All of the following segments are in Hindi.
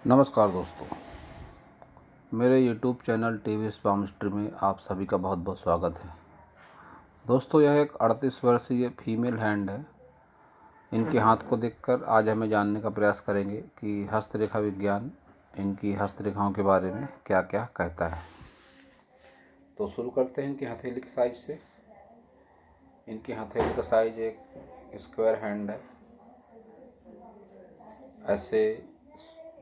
नमस्कार दोस्तों, मेरे YouTube channel TV sperm stream में आप सभी का बहुत बहुत स्वागत है। दोस्तों, यह एक 38 वर्षीय फीमेल हैंड है। इनके हाथ को देखकर आज हमें जानने का प्रयास करेंगे कि हस्तरेखा विज्ञान इनकी हस्तरेखाओं के बारे में क्या क्या कहता है। तो शुरू करते हैं इनकी हथेली के साइज से। इनकी हथेली का साइज एक स्क्वायर हैंड है। ऐसे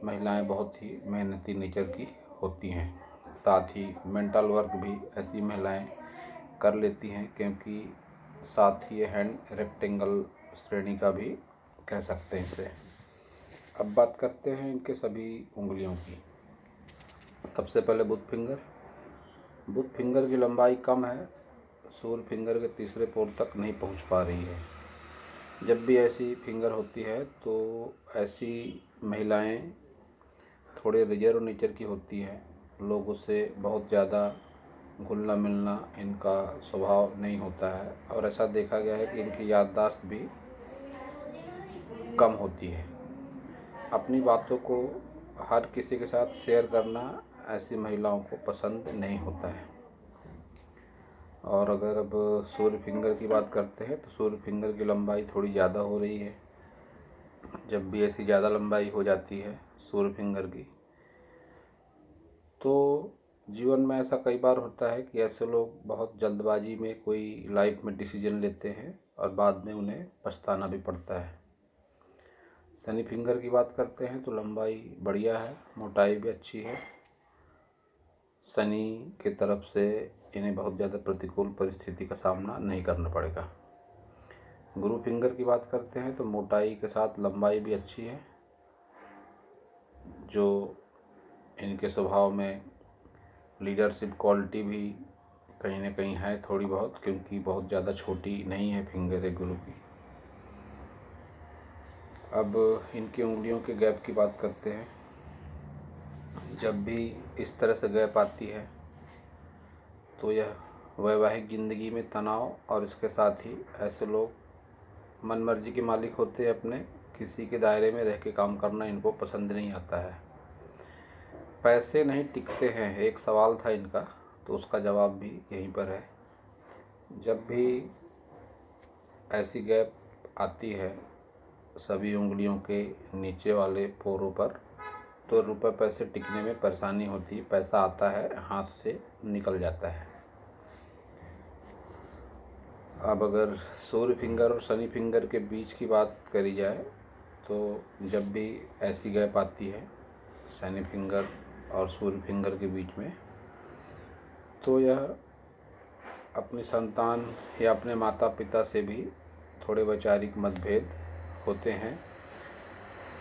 महिलाएं बहुत ही मेहनती नेचर की होती हैं। साथ ही मेंटल वर्क भी ऐसी महिलाएं कर लेती हैं, क्योंकि साथ ही ये हैंड रेक्टेंगल श्रेणी का भी कह सकते हैं इसे। अब बात करते हैं इनके सभी उंगलियों की। सबसे पहले बुध फिंगर की लंबाई कम है, सूर्य फिंगर के तीसरे पोर तक नहीं पहुंच पा रही है। जब भी ऐसी फिंगर होती है तो ऐसी महिलाएं थोड़े रिजर्व नेचर की होती हैं। लोगों से बहुत ज़्यादा घुलना मिलना इनका स्वभाव नहीं होता है, और ऐसा देखा गया है कि इनकी याददाश्त भी कम होती है। अपनी बातों को हर किसी के साथ शेयर करना ऐसी महिलाओं को पसंद नहीं होता है। और अगर अब सूर्य फिंगर की बात करते हैं तो सूर्य फिंगर की लंबाई थोड़ी ज़्यादा हो रही है। जब भी ऐसी ज़्यादा लंबाई हो जाती है सूर्य फिंगर की, तो जीवन में ऐसा कई बार होता है कि ऐसे लोग बहुत जल्दबाजी में कोई लाइफ में डिसीजन लेते हैं और बाद में उन्हें पछताना भी पड़ता है। शनि फिंगर की बात करते हैं तो लंबाई बढ़िया है, मोटाई भी अच्छी है। शनि की तरफ से इन्हें बहुत ज़्यादा प्रतिकूल परिस्थिति का सामना नहीं करना पड़ेगा। गुरु फिंगर की बात करते हैं तो मोटाई के साथ लंबाई भी अच्छी है, जो इनके स्वभाव में लीडरशिप क्वालिटी भी कहीं ना कहीं है थोड़ी बहुत, क्योंकि बहुत ज़्यादा छोटी नहीं है फिंगर है गुरु की। अब इनकी उंगलियों के गैप की बात करते हैं। जब भी इस तरह से गैप आती है तो यह वैवाहिक ज़िंदगी में तनाव, और इसके साथ ही ऐसे लोग मनमर्जी के मालिक होते हैं। अपने किसी के दायरे में रह के काम करना इनको पसंद नहीं आता है। पैसे नहीं टिकते हैं, एक सवाल था इनका, तो उसका जवाब भी यहीं पर है। जब भी ऐसी गैप आती है सभी उंगलियों के नीचे वाले पोरों पर, तो रुपए पैसे टिकने में परेशानी होती है। पैसा आता है, हाथ से निकल जाता है। अब अगर सूर्य फिंगर और शनि फिंगर के बीच की बात करी जाए, तो जब भी ऐसी गैप आती है शनि फिंगर और सूर्य फिंगर के बीच में, तो यह अपनी संतान या अपने माता पिता से भी थोड़े वैचारिक मतभेद होते हैं।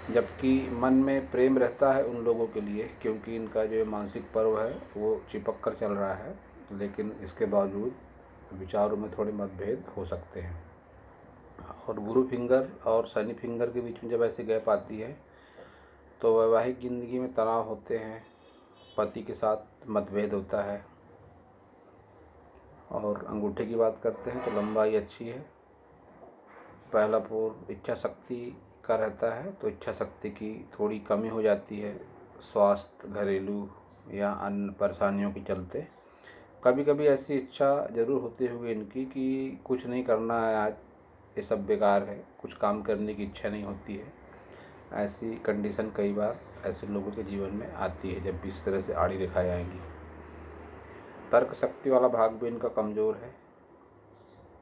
जबकि मन में प्रेम रहता है उन लोगों के लिए, क्योंकि इनका जो मानसिक पर्व है वो चिपक कर चल रहा है, लेकिन इसके बावजूद विचारों में थोड़े मतभेद हो सकते हैं। और गुरु फिंगर और शनि फिंगर के बीच में जब ऐसी गैप आती है तो वैवाहिक ज़िंदगी में तनाव होते हैं, पति के साथ मतभेद होता है। और अंगूठे की बात करते हैं तो लंबाई अच्छी है। पहला पोर इच्छा शक्ति का रहता है, तो इच्छा शक्ति की थोड़ी कमी हो जाती है स्वास्थ्य, घरेलू या अन्य परेशानियों के चलते। कभी कभी ऐसी इच्छा ज़रूर होती होगी इनकी कि कुछ नहीं करना है आज, ये सब बेकार है, कुछ काम करने की इच्छा नहीं होती है। ऐसी कंडीशन कई बार ऐसे लोगों के जीवन में आती है जब भी इस तरह से आड़ी रेखाएं आएंगी। तर्क शक्ति वाला भाग भी इनका कमज़ोर है।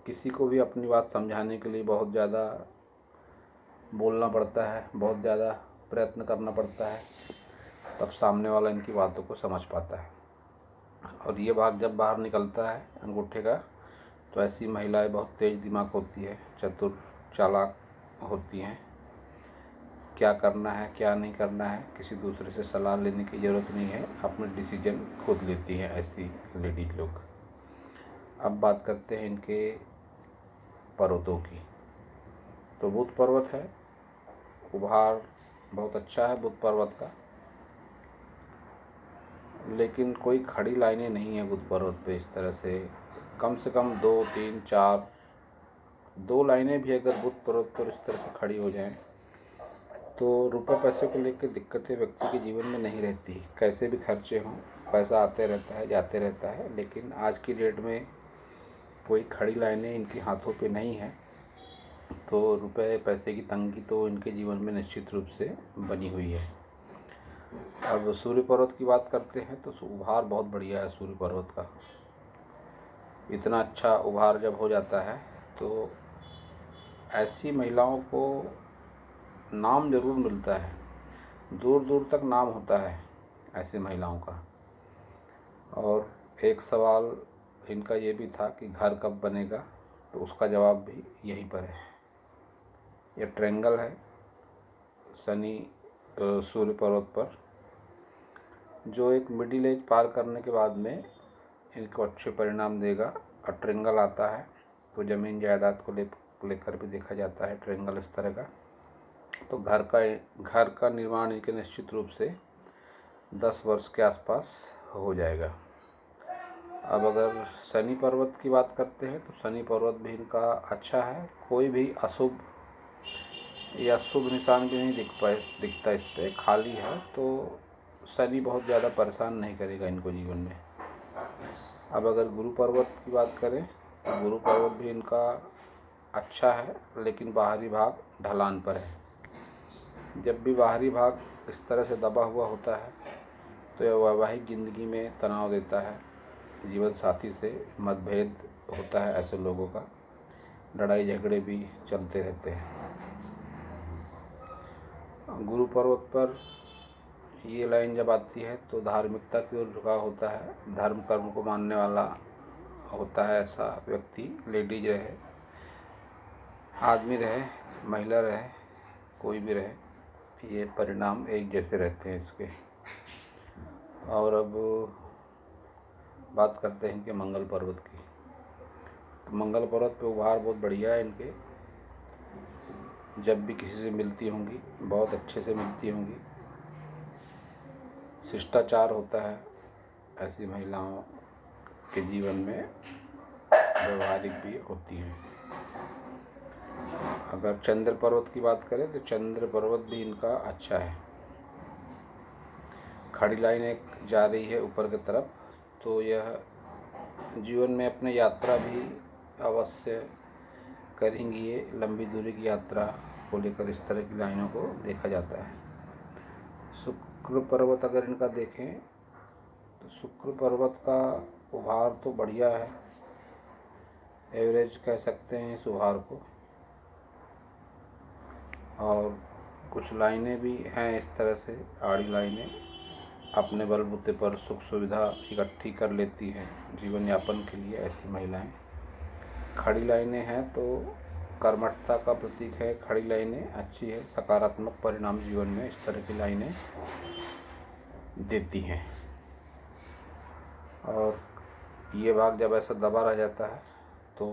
किसी को भी अपनी बात समझाने के लिए बहुत ज़्यादा बोलना पड़ता है, बहुत ज़्यादा प्रयत्न करना पड़ता है, तब सामने वाला इनकी बातों को समझ पाता है। और ये भाग जब बाहर निकलता है अंगूठे का, तो ऐसी महिलाएं बहुत तेज़ दिमाग होती है, चतुर चालाक होती हैं। क्या करना है क्या नहीं करना है किसी दूसरे से सलाह लेने की ज़रूरत नहीं है, अपने डिसीजन खुद लेती हैं ऐसी लेडीज लोग। अब बात करते हैं इनके पर्वतों की। तो बुध पर्वत है, उभार बहुत अच्छा है बुध पर्वत का, लेकिन कोई खड़ी लाइनें नहीं है बुध पर्वत पे इस तरह से। कम से कम 2 3 4 2 लाइनें भी अगर बुध पर्वत पर इस तरह से खड़ी हो जाएं तो रुपए पैसे को लेकर दिक्कतें व्यक्ति के जीवन में नहीं रहती। कैसे भी खर्चे हों, पैसा आते रहता है जाते रहता है, लेकिन आज की डेट में कोई खड़ी लाइनें इनके हाथों पे नहीं है। तो रुपए पैसे की तंगी तो इनके जीवन में निश्चित रूप से बनी हुई है। अब सूर्य पर्वत की बात करते हैं तो उभार बहुत बढ़िया है सूर्य पर्वत का। इतना अच्छा उभार जब हो जाता है तो ऐसी महिलाओं को नाम ज़रूर मिलता है, दूर दूर तक नाम होता है ऐसी महिलाओं का। और एक सवाल इनका ये भी था कि घर कब बनेगा, तो उसका जवाब भी यहीं पर है। यह ट्रायंगल है शनि सूर्य पर्वत पर, जो एक मिडिल एज पार करने के बाद में इनको अच्छे परिणाम देगा। और ट्रायंगल आता है तो ज़मीन जायदाद को लेकर भी देखा जाता है ट्रायंगल इस तरह का। तो घर का निर्माण इनके निश्चित रूप से 10 वर्ष के आसपास हो जाएगा। अब अगर शनि पर्वत की बात करते हैं तो शनि पर्वत भी इनका अच्छा है। कोई भी अशुभ या शुभ निशान भी नहीं दिखता इस पर, खाली है। तो शनि बहुत ज़्यादा परेशान नहीं करेगा इनको जीवन में। अब अगर गुरु पर्वत की बात करें तो गुरु पर्वत भी इनका अच्छा है, लेकिन बाहरी भाग ढलान पर है। जब भी बाहरी भाग इस तरह से दबा हुआ होता है तो यह वैवाहिक ज़िंदगी में तनाव देता है। जीवन साथी से मतभेद होता है, ऐसे लोगों का लड़ाई झगड़े भी चलते रहते हैं। गुरु पर्वत पर ये लाइन जब आती है तो धार्मिकता की ओर झुकाव होता है, धर्म कर्म को मानने वाला होता है ऐसा व्यक्ति। लेडीज रहे, आदमी रहे, महिला रहे, कोई भी रहे, ये परिणाम एक जैसे रहते हैं इसके। और अब बात करते हैं इनके मंगल पर्वत की। तो मंगल पर्वत पे उभार बहुत बढ़िया है इनके। जब भी किसी से मिलती होंगी बहुत अच्छे से मिलती होंगी, शिष्टाचार होता है ऐसी महिलाओं के जीवन में, व्यवहारिक भी होती हैं। अगर चंद्र पर्वत की बात करें तो चंद्र पर्वत भी इनका अच्छा है। खड़ी लाइन एक जा रही है ऊपर की तरफ, तो यह जीवन में अपने यात्रा भी अवश्य करेंगी। ये लंबी दूरी की यात्रा को लेकर इस तरह की लाइनों को देखा जाता है। शुक्र पर्वत अगर इनका देखें तो शुक्र पर्वत का उभार तो बढ़िया है, एवरेज कह सकते हैं इस उभार को। और कुछ लाइनें भी हैं इस तरह से, आड़ी लाइनें अपने बलबूते पर सुख सुविधा इकट्ठी कर लेती हैं जीवन यापन के लिए ऐसी महिलाएं। खड़ी लाइनें हैं तो कर्मठता का प्रतीक है। खड़ी लाइनें अच्छी है, सकारात्मक परिणाम जीवन में इस तरह की लाइनें देती हैं। और ये भाग जब ऐसा दबा रह जाता है तो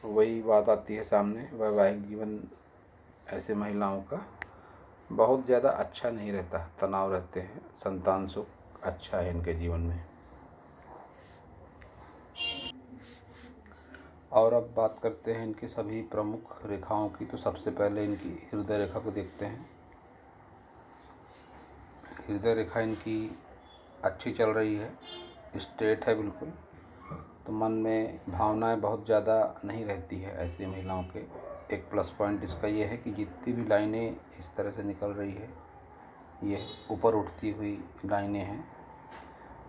वही बात आती है सामने, वैवाहिक जीवन ऐसे महिलाओं का बहुत ज़्यादा अच्छा नहीं रहता, तनाव रहते हैं। संतान सुख अच्छा है इनके जीवन में। और अब बात करते हैं इनकी सभी प्रमुख रेखाओं की। तो सबसे पहले इनकी हृदय रेखा को देखते हैं। हृदय रेखा इनकी अच्छी चल रही है, स्ट्रेट है बिल्कुल। तो मन में भावनाएं बहुत ज़्यादा नहीं रहती है ऐसी महिलाओं के। एक प्लस पॉइंट इसका ये है कि जितनी भी लाइनें इस तरह से निकल रही है ये ऊपर उठती हुई लाइनें हैं,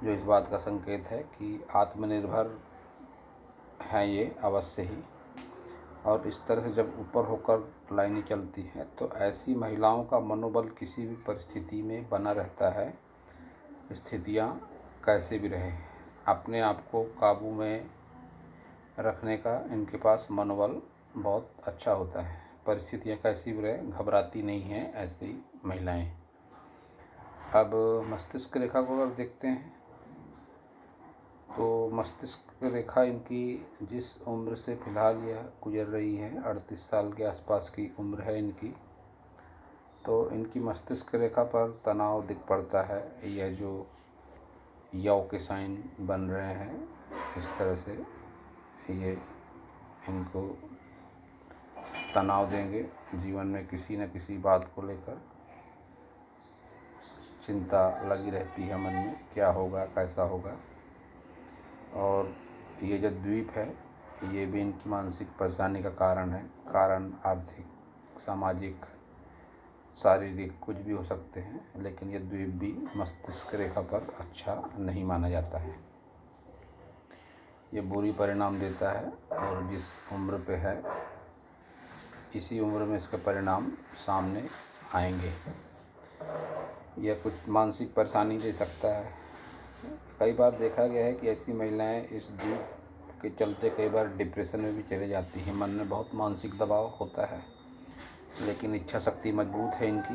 जो इस बात का संकेत है कि आत्मनिर्भर हैं ये अवश्य ही। और इस तरह से जब ऊपर होकर लाइनें चलती हैं तो ऐसी महिलाओं का मनोबल किसी भी परिस्थिति में बना रहता है। स्थितियाँ कैसे भी रहे, अपने आप को काबू में रखने का इनके पास मनोबल बहुत अच्छा होता है। परिस्थितियाँ कैसी भी रहे, घबराती नहीं हैं ऐसी महिलाएं। अब मस्तिष्क रेखा को अगर देखते हैं तो मस्तिष्क रेखा इनकी जिस उम्र से फ़िलहाल यह गुजर रही है, 38 साल के आसपास की उम्र है इनकी, तो इनकी मस्तिष्क रेखा पर तनाव दिख पड़ता है। यह जो यौ के साइन बन रहे हैं इस तरह से, ये इनको तनाव देंगे, जीवन में किसी न किसी बात को लेकर चिंता लगी रहती है मन में, क्या होगा कैसा होगा। और ये जो द्वीप है ये भी इनकी मानसिक परेशानी का कारण है। कारण आर्थिक, सामाजिक, शारीरिक कुछ भी हो सकते हैं, लेकिन ये द्वीप भी मस्तिष्क रेखा पर अच्छा नहीं माना जाता है। ये बुरी परिणाम देता है और जिस उम्र पे है इसी उम्र में इसके परिणाम सामने आएंगे। यह कुछ मानसिक परेशानी दे सकता है। कई बार देखा गया है कि ऐसी महिलाएं इस द्वीप के चलते कई बार डिप्रेशन में भी चले जाती हैं। मन में बहुत मानसिक दबाव होता है, लेकिन इच्छा शक्ति मजबूत है इनकी।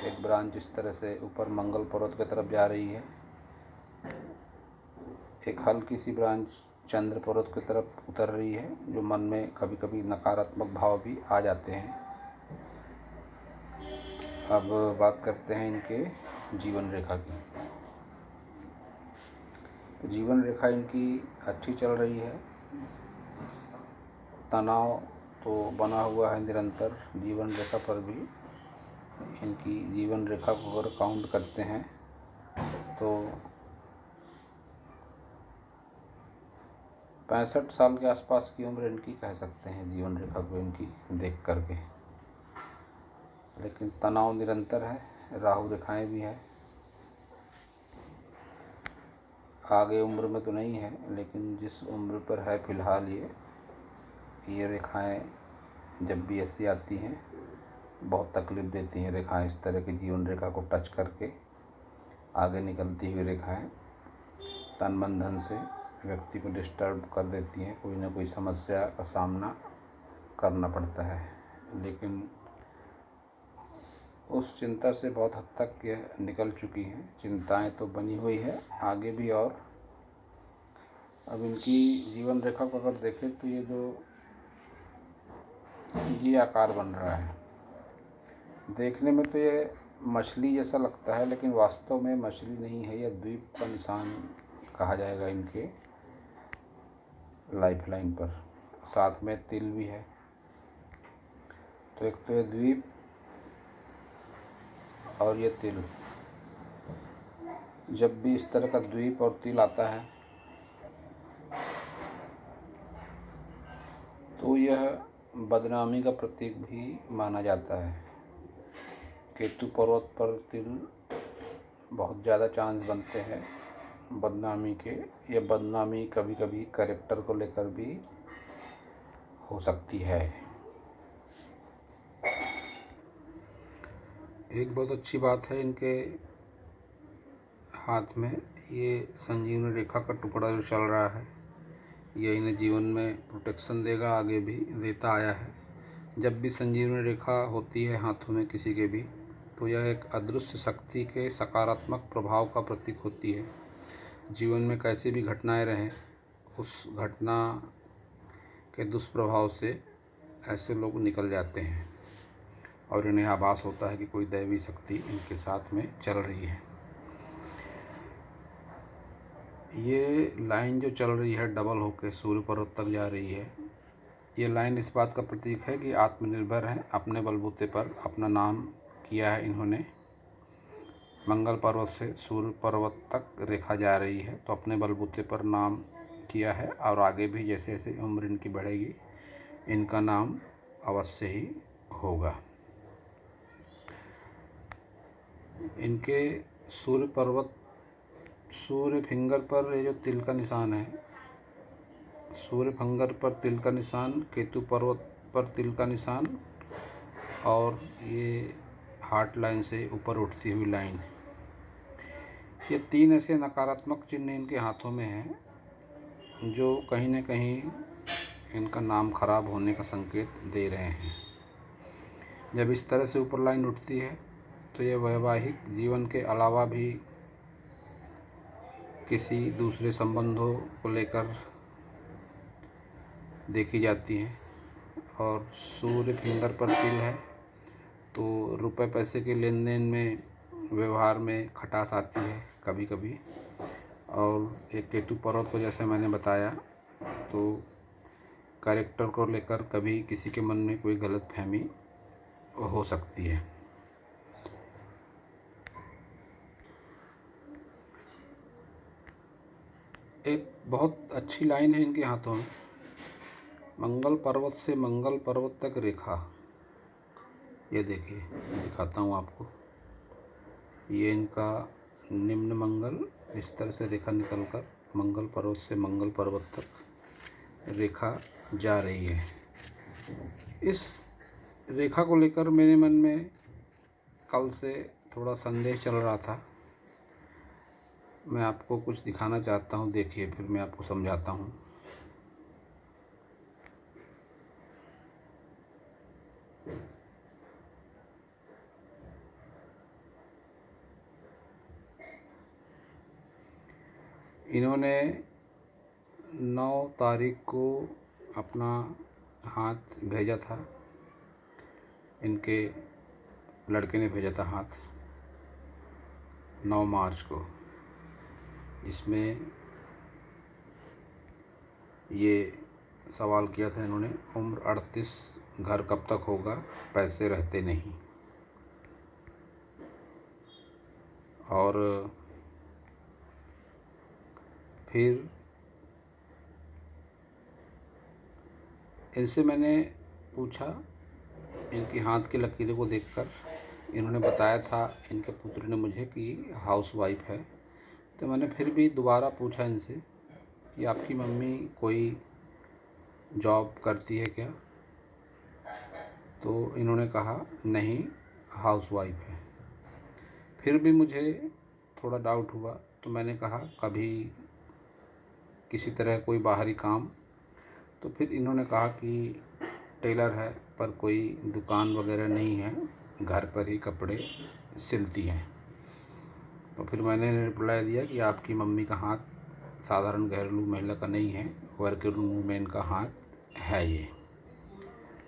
एक ब्रांच इस तरह से ऊपर मंगल पर्वत की तरफ जा रही है, एक हल्की सी ब्रांच चंद्र पर्वत की तरफ उतर रही है, जो मन में कभी कभी नकारात्मक भाव भी आ जाते हैं। अब बात करते हैं इनके जीवन रेखा की। जीवन रेखा इनकी अच्छी चल रही है। तनाव तो बना हुआ है निरंतर जीवन रेखा पर भी। इनकी जीवन रेखा को अगर काउंट करते हैं तो 65 साल के आसपास की उम्र इनकी कह सकते हैं जीवन रेखा को इनकी देख करके। लेकिन तनाव निरंतर है, राहु रेखाएं भी है। आगे उम्र में तो नहीं है, लेकिन जिस उम्र पर है फ़िलहाल ये रेखाएं जब भी ऐसी आती हैं बहुत तकलीफ़ देती हैं। रेखाएं इस तरह की जीवन रेखा को टच करके आगे निकलती हुई रेखाएं तन मन धन से व्यक्ति को डिस्टर्ब कर देती हैं। कोई ना कोई समस्या का सामना करना पड़ता है, लेकिन उस चिंता से बहुत हद तक यह निकल चुकी हैं। चिंताएं तो बनी हुई है आगे भी। और अब इनकी जीवन रेखा को अगर देखें तो ये जो ये आकार बन रहा है, देखने में तो ये मछली जैसा लगता है, लेकिन वास्तव में मछली नहीं है। यह द्वीप का निशान कहा जाएगा इनके लाइफ लाइन पर। साथ में तिल भी है। तो एक तो ये द्वीप और ये तिल, जब भी इस तरह का द्वीप और तिल आता है तो यह बदनामी का प्रतीक भी माना जाता है। केतु पर्वत पर तिल बहुत ज़्यादा चांस बनते हैं बदनामी के। यह बदनामी कभी कभी कैरेक्टर को लेकर भी हो सकती है। एक बहुत अच्छी बात है इनके हाथ में ये संजीवनी रेखा का टुकड़ा जो चल रहा है, ये इन्हें जीवन में प्रोटेक्शन देगा, आगे भी देता आया है। जब भी संजीवनी रेखा होती है हाथों में किसी के भी, तो यह एक अदृश्य शक्ति के सकारात्मक प्रभाव का प्रतीक होती है। जीवन में कैसी भी घटनाएं रहें, उस घटना के दुष्प्रभाव से ऐसे लोग निकल जाते हैं और इन्हें आभास होता है कि कोई दैवी शक्ति इनके साथ में चल रही है। ये लाइन जो चल रही है डबल होकर सूर्य पर्वत तक जा रही है, ये लाइन इस बात का प्रतीक है कि आत्मनिर्भर हैं। अपने बलबूते पर अपना नाम किया है इन्होंने। मंगल पर्वत से सूर्य पर्वत तक रेखा जा रही है, तो अपने बलबूते पर नाम किया है। और आगे भी जैसे जैसे उम्र इनकी बढ़ेगी इनका नाम अवश्य ही होगा। इनके सूर्य पर्वत, सूर्य फिंगर पर ये जो तिल का निशान है, सूर्य फिंगर पर तिल का निशान, केतु पर्वत पर तिल का निशान, और ये हार्ट लाइन से ऊपर उठती हुई लाइन, ये तीन ऐसे नकारात्मक चिन्ह इनके हाथों में हैं जो कहीं न कहीं इनका नाम खराब होने का संकेत दे रहे हैं। जब इस तरह से ऊपर लाइन उठती है तो ये वैवाहिक जीवन के अलावा भी किसी दूसरे संबंधों को लेकर देखी जाती हैं। और सूर्य फिंगर पर तिल है तो रुपए पैसे के लेन देन में, व्यवहार में खटास आती है कभी कभी। और एक केतु पर्वत को जैसे मैंने बताया, तो कैरेक्टर को लेकर कभी किसी के मन में कोई गलतफहमी हो सकती है। एक बहुत अच्छी लाइन है इनके हाथों में, मंगल पर्वत से मंगल पर्वत तक रेखा। ये देखिए, दिखाता हूँ आपको। ये इनका निम्न मंगल, इस तरह से रेखा निकलकर मंगल पर्वत से मंगल पर्वत तक रेखा जा रही है। इस रेखा को लेकर मेरे मन में कल से थोड़ा संदेह चल रहा था। मैं आपको कुछ दिखाना चाहता हूँ, देखिए, फिर मैं आपको समझाता हूँ। इन्होंने 9 तारीख को अपना हाथ भेजा था, इनके लड़के ने भेजा था हाथ 9 मार्च को। इसमें ये सवाल किया था इन्होंने, उम्र 38, घर कब तक होगा, पैसे रहते नहीं। और फिर इनसे मैंने पूछा, इनकी हाथ की लकीरों को देखकर इन्होंने बताया था, इनके पुत्र ने मुझे, कि हाउसवाइफ है। तो मैंने फिर भी दोबारा पूछा इनसे कि आपकी मम्मी कोई जॉब करती है क्या? तो इन्होंने कहा नहीं, हाउसवाइफ है। फिर भी मुझे थोड़ा डाउट हुआ, तो मैंने कहा कभी किसी तरह कोई बाहरी काम? तो फिर इन्होंने कहा कि टेलर है, पर कोई दुकान वगैरह नहीं है, घर पर ही कपड़े सिलती हैं। तो फिर मैंने रिप्लाई दिया कि आपकी मम्मी का हाथ साधारण घरेलू महिला का नहीं है, वर्किंग वूमेन का हाथ है ये।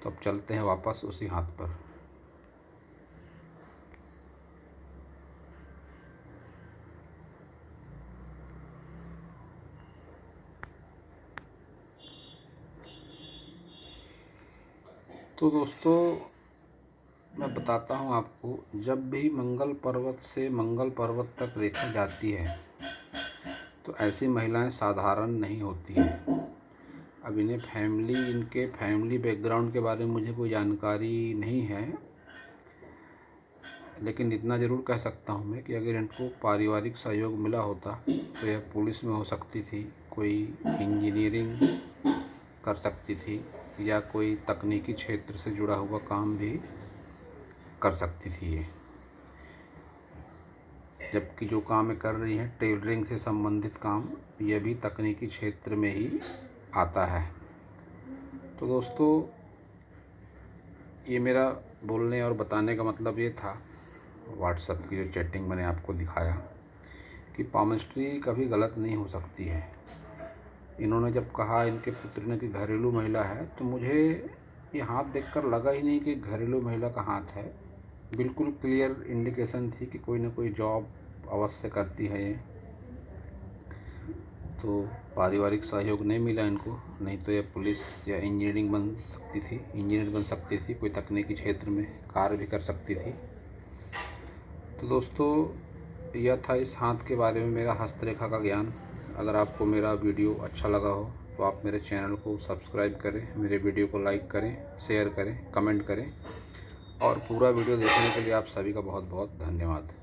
तो अब चलते हैं वापस उसी हाथ पर। तो दोस्तों, मैं बताता हूँ आपको, जब भी मंगल पर्वत से मंगल पर्वत तक रेखा जाती है तो ऐसी महिलाएं साधारण नहीं होती हैं। अब इनके फैमिली बैकग्राउंड के बारे में मुझे कोई जानकारी नहीं है, लेकिन इतना ज़रूर कह सकता हूँ मैं कि अगर इनको पारिवारिक सहयोग मिला होता तो यह पुलिस में हो सकती थी, कोई इंजीनियरिंग कर सकती थी, या कोई तकनीकी क्षेत्र से जुड़ा हुआ काम भी कर सकती थी ये। जबकि जो काम ये कर रही हैं, टेलरिंग से संबंधित काम, यह भी तकनीकी क्षेत्र में ही आता है। तो दोस्तों, ये मेरा बोलने और बताने का मतलब ये था, व्हाट्सएप की जो चैटिंग मैंने आपको दिखाया, कि पामिस्ट्री कभी गलत नहीं हो सकती है। इन्होंने जब कहा इनके पुत्र ने कि घरेलू महिला है, तो मुझे ये हाथ देखकर लगा ही नहीं कि घरेलू महिला का हाथ है। बिल्कुल क्लियर इंडिकेशन थी कि कोई ना कोई जॉब अवश्य करती है ये। तो पारिवारिक सहयोग नहीं मिला इनको, नहीं तो ये पुलिस या इंजीनियर बन सकती थी, कोई तकनीकी क्षेत्र में कार्य भी कर सकती थी। तो दोस्तों, यह था इस हाथ के बारे में मेरा हस्तरेखा का ज्ञान। अगर आपको मेरा वीडियो अच्छा लगा हो तो आप मेरे चैनल को सब्सक्राइब करें, मेरे वीडियो को लाइक करें, शेयर करें, कमेंट करें, और पूरा वीडियो देखने के लिए आप सभी का बहुत बहुत धन्यवाद।